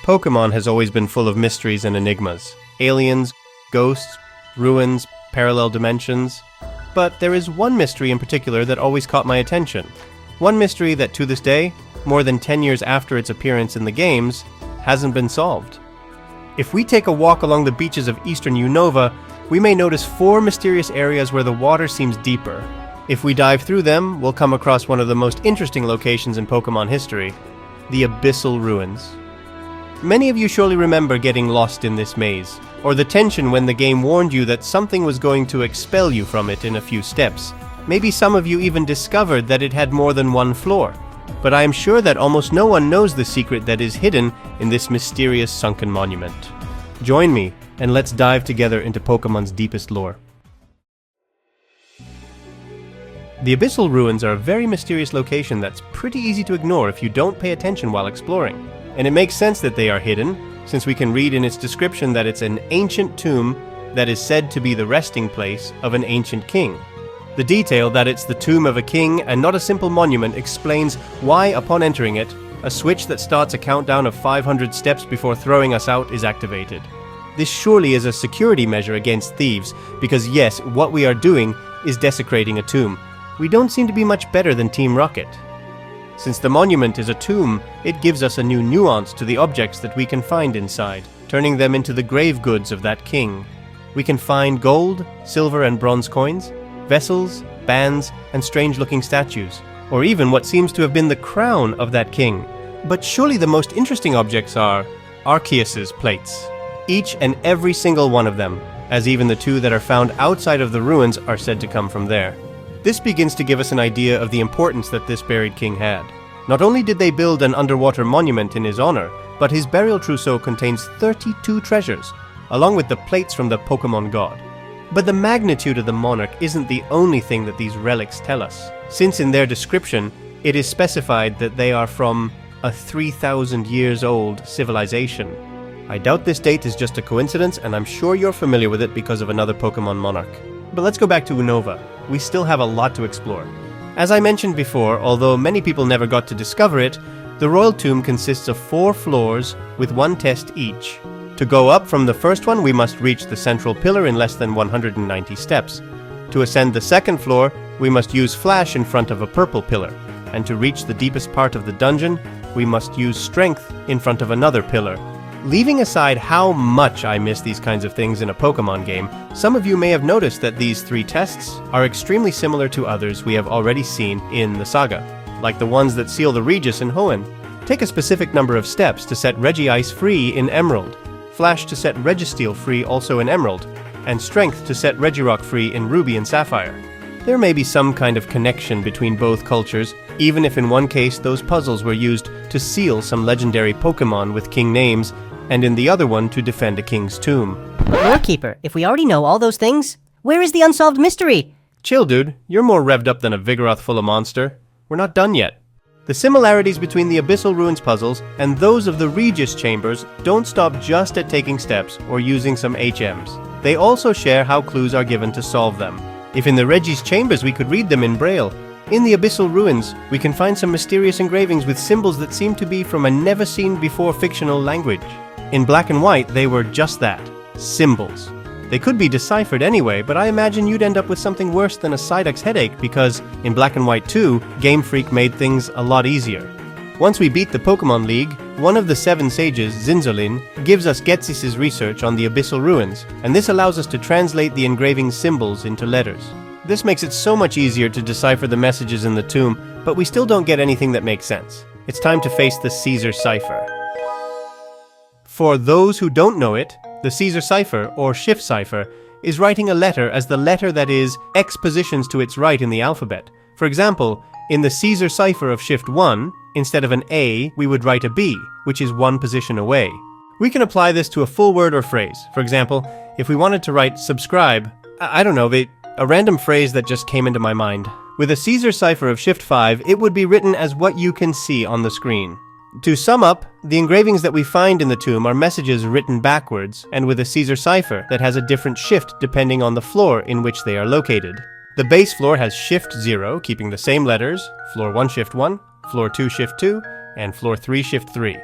Pokémon has always been full of mysteries and enigmas. Aliens, ghosts, ruins, parallel dimensions. But there is one mystery in particular that always caught my attention. One mystery that to this day, more than 10 years after its appearance in the games, hasn't been solved. If we take a walk along the beaches of eastern Unova, we may notice 4 mysterious areas where the water seems deeper. If we dive through them, we'll come across one of the most interesting locations in Pokémon history, the Abyssal Ruins. Many of you surely remember getting lost in this maze, or the tension when the game warned you that something was going to expel you from it in a few steps. Maybe some of you even discovered that it had more than one floor. But I am sure that almost no one knows the secret that is hidden in this mysterious sunken monument. Join me, and let's dive together into Pokemon's deepest lore. The Abyssal Ruins are a very mysterious location that's pretty easy to ignore if you don't pay attention while exploring. And it makes sense that they are hidden, since we can read in its description that it's an ancient tomb that is said to be the resting place of an ancient king. The detail that it's the tomb of a king and not a simple monument explains why, upon entering it, a switch that starts a countdown of 500 steps before throwing us out is activated. This surely is a security measure against thieves, because yes, what we are doing is desecrating a tomb. We don't seem to be much better than Team Rocket. Since the monument is a tomb, it gives us a new nuance to the objects that we can find inside, turning them into the grave goods of that king. We can find gold, silver and bronze coins, vessels, bands, and strange-looking statues, or even what seems to have been the crown of that king. But surely the most interesting objects are Arceus's plates. Each and every single one of them, as even the 2 that are found outside of the ruins are said to come from there. This begins to give us an idea of the importance that this buried king had. Not only did they build an underwater monument in his honor, but his burial trousseau contains 32 treasures, along with the plates from the Pokémon god. But the magnitude of the monarch isn't the only thing that these relics tell us, since in their description, it is specified that they are from a 3,000 years old civilization. I doubt this date is just a coincidence, and I'm sure you're familiar with it because of another Pokémon monarch. But let's go back to Unova. We still have a lot to explore. As I mentioned before, although many people never got to discover it, the Royal Tomb consists of 4 floors with 1 test each. To go up from the first one, we must reach the central pillar in less than 190 steps. To ascend the second floor, we must use Flash in front of a purple pillar. And to reach the deepest part of the dungeon, we must use Strength in front of another pillar. Leaving aside how much I miss these kinds of things in a Pokémon game, some of you may have noticed that these 3 tests are extremely similar to others we have already seen in the saga, like the ones that seal the Regis in Hoenn. Take a specific number of steps to set Regice free in Emerald, Flash to set Registeel free also in Emerald, and Strength to set Regirock free in Ruby and Sapphire. There may be some kind of connection between both cultures, even if in one case those puzzles were used to seal some legendary Pokémon with king names, and in the other one to defend a king's tomb. Lorekeeper, if we already know all those things, where is the unsolved mystery? Chill, dude. You're more revved up than a Vigoroth full of monster. We're not done yet. The similarities between the Abyssal Ruins puzzles and those of the Regis chambers don't stop just at taking steps or using some HMs. They also share how clues are given to solve them. If in the Regis chambers we could read them in Braille, in the Abyssal Ruins we can find some mysterious engravings with symbols that seem to be from a never-seen-before fictional language. In black and white, they were just that, symbols. They could be deciphered anyway, but I imagine you'd end up with something worse than a Psyduck's headache because, in Black and White 2, Game Freak made things a lot easier. Once we beat the Pokémon League, one of the 7 sages, Zinzolin, gives us Ghetsis' research on the Abyssal Ruins, and this allows us to translate the engraving symbols into letters. This makes it so much easier to decipher the messages in the tomb, but we still don't get anything that makes sense. It's time to face the Caesar cipher. For those who don't know it, the Caesar cipher, or Shift cipher, is writing a letter as the letter that is X positions to its right in the alphabet. For example, in the Caesar cipher of Shift 1, instead of an A, we would write a B, which is 1 position away. We can apply this to a full word or phrase. For example, if we wanted to write subscribe, I don't know, a random phrase that just came into my mind. With a Caesar cipher of Shift 5, it would be written as what you can see on the screen. To sum up, the engravings that we find in the tomb are messages written backwards, and with a Caesar cipher that has a different shift depending on the floor in which they are located. The base floor has Shift 0, keeping the same letters, Floor 1 Shift 1, Floor 2 Shift 2, and Floor 3 Shift 3.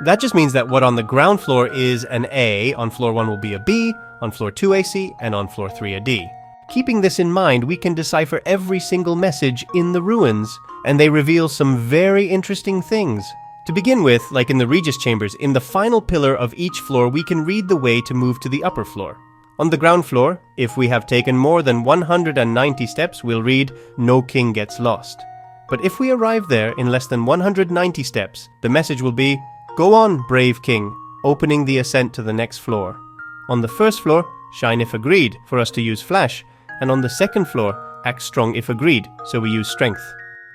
That just means that what on the ground floor is an A, on floor 1 will be a B, on floor 2 a C, and on floor 3 a D. Keeping this in mind, we can decipher every single message in the ruins, and they reveal some very interesting things. To begin with, like in the Regis chambers, in the final pillar of each floor we can read the way to move to the upper floor. On the ground floor, if we have taken more than 190 steps, we'll read, "No king gets lost." But if we arrive there in less than 190 steps, the message will be, "Go on, brave king," opening the ascent to the next floor. On the first floor, shine if agreed, for us to use flash, and on the second floor, act strong if agreed, so we use strength.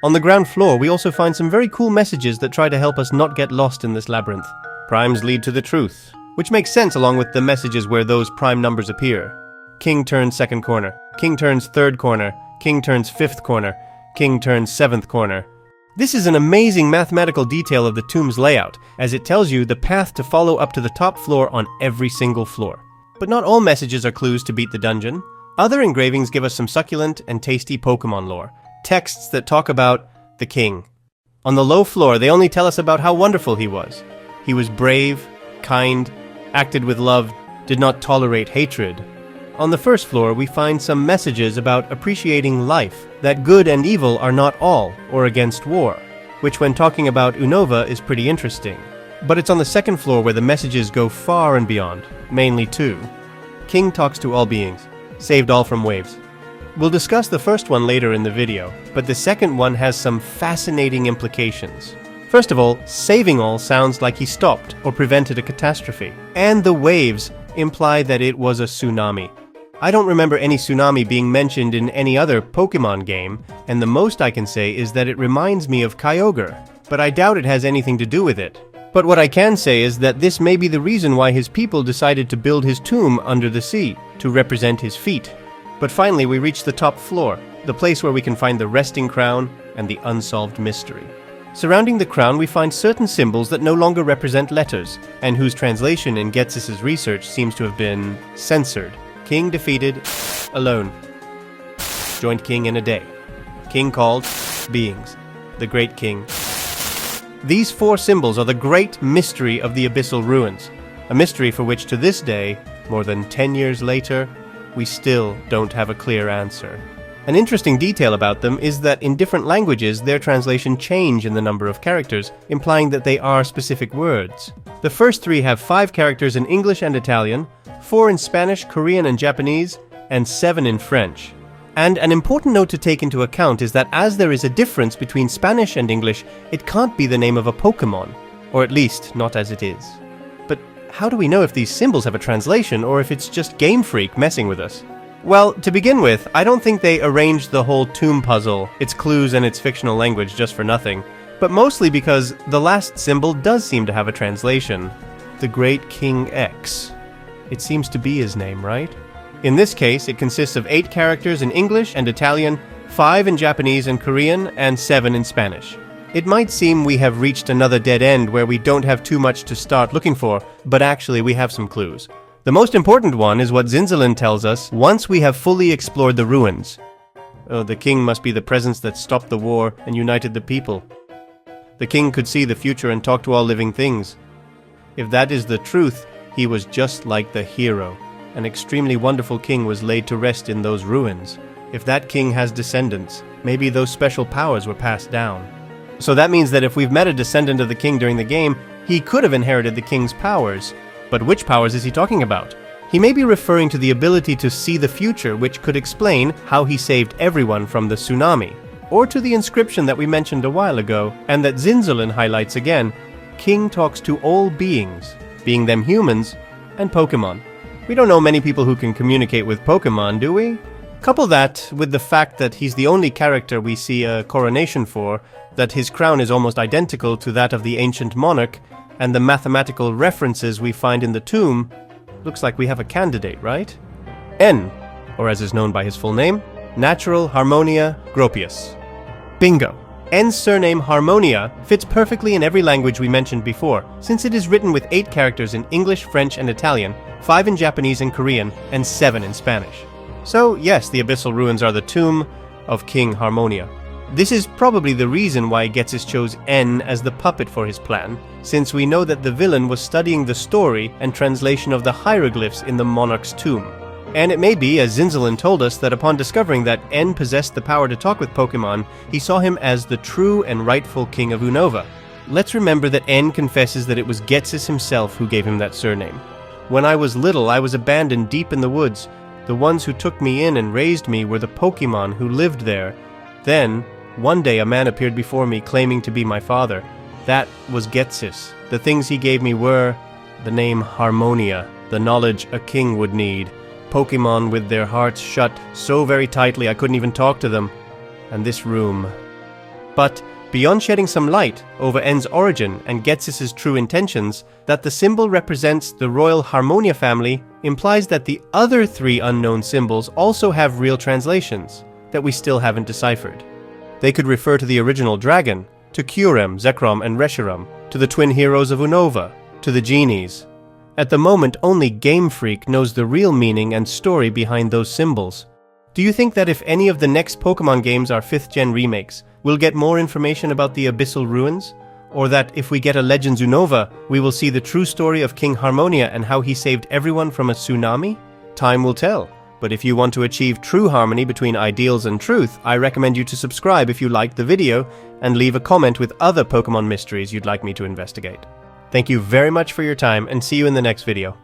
On the ground floor, we also find some very cool messages that try to help us not get lost in this labyrinth. Primes lead to the truth, which makes sense along with the messages where those prime numbers appear. King turns second corner, king turns third corner, king turns fifth corner, king turns seventh corner. This is an amazing mathematical detail of the tomb's layout, as it tells you the path to follow up to the top floor on every single floor. But not all messages are clues to beat the dungeon. Other engravings give us some succulent and tasty Pokémon lore, texts that talk about the king. On the low floor, they only tell us about how wonderful he was. He was brave, kind, acted with love, did not tolerate hatred. On the first floor, we find some messages about appreciating life, that good and evil are not all, or against war, which when talking about Unova is pretty interesting. But it's on the second floor where the messages go far and beyond, mainly two. King talks to all beings, saved all from waves. We'll discuss the first one later in the video, but the second one has some fascinating implications. First of all, saving all sounds like he stopped or prevented a catastrophe, and the waves imply that it was a tsunami. I don't remember any tsunami being mentioned in any other Pokémon game, and the most I can say is that it reminds me of Kyogre, but I doubt it has anything to do with it. But what I can say is that this may be the reason why his people decided to build his tomb under the sea, to represent his feet. But finally we reach the top floor, the place where we can find the resting crown and the unsolved mystery. Surrounding the crown we find certain symbols that no longer represent letters, and whose translation in Ghetsis' research seems to have been censored. King defeated, alone. Joined king in a day. King called, beings. The great king. These four symbols are the great mystery of the Abyssal Ruins, a mystery for which to this day, more than 10 years later, we still don't have a clear answer. An interesting detail about them is that in different languages their translation change in the number of characters, implying that they are specific words. The first three have 5 characters in English and Italian, 4 in Spanish, Korean and Japanese, and 7 in French. And an important note to take into account is that as there is a difference between Spanish and English, it can't be the name of a Pokémon, or at least not as it is. But how do we know if these symbols have a translation, or if it's just Game Freak messing with us? Well, to begin with, I don't think they arranged the whole tomb puzzle, its clues and its fictional language just for nothing, but mostly because the last symbol does seem to have a translation. The Great King X. It seems to be his name, right? In this case, it consists of 8 characters in English and Italian, 5 in Japanese and Korean, and 7 in Spanish. It might seem we have reached another dead end where we don't have too much to start looking for, but actually we have some clues. The most important one is what Zinzalin tells us once we have fully explored the ruins. Oh, the king must be the presence that stopped the war and united the people. The king could see the future and talk to all living things. If that is the truth, he was just like the hero. An extremely wonderful king was laid to rest in those ruins. If that king has descendants, maybe those special powers were passed down. So that means that if we've met a descendant of the king during the game, he could have inherited the king's powers. But which powers is he talking about? He may be referring to the ability to see the future, which could explain how he saved everyone from the tsunami. Or to the inscription that we mentioned a while ago, and that Zinzalin highlights again. King talks to all beings, being them humans and Pokémon. We don't know many people who can communicate with Pokémon, do we? Couple that with the fact that he's the only character we see a coronation for, that his crown is almost identical to that of the ancient monarch, and the mathematical references we find in the tomb, looks like we have a candidate, right? N, or as is known by his full name, Natural Harmonia Gropius. Bingo! N's surname Harmonia fits perfectly in every language we mentioned before, since it is written with 8 characters in English, French, and Italian, 5 in Japanese and Korean, and 7 in Spanish. So yes, the Abyssal Ruins are the tomb of King Harmonia. This is probably the reason why Ghetsis chose N as the puppet for his plan, since we know that the villain was studying the story and translation of the hieroglyphs in the monarch's tomb. And it may be, as Zinzalin told us, that upon discovering that N possessed the power to talk with Pokémon, he saw him as the true and rightful king of Unova. Let's remember that N confesses that it was Ghetsis himself who gave him that surname. When I was little, I was abandoned deep in the woods. The ones who took me in and raised me were the Pokémon who lived there. Then, one day a man appeared before me claiming to be my father. That was Ghetsis. The things he gave me were the name Harmonia, the knowledge a king would need, Pokémon with their hearts shut so very tightly I couldn't even talk to them, and this room. But beyond shedding some light over N's origin and Ghetsis' true intentions, that the symbol represents the royal Harmonia family implies that the other 3 unknown symbols also have real translations that we still haven't deciphered. They could refer to the original dragon, to Kyurem, Zekrom, and Reshiram, to the twin heroes of Unova, to the genies. At the moment, only Game Freak knows the real meaning and story behind those symbols. Do you think that if any of the next Pokémon games are 5th gen remakes, we'll get more information about the Abyssal Ruins? Or that if we get a Legends Unova, we will see the true story of King Harmonia and how he saved everyone from a tsunami? Time will tell. But if you want to achieve true harmony between ideals and truth, I recommend you to subscribe if you liked the video, and leave a comment with other Pokémon mysteries you'd like me to investigate. Thank you very much for your time, and see you in the next video.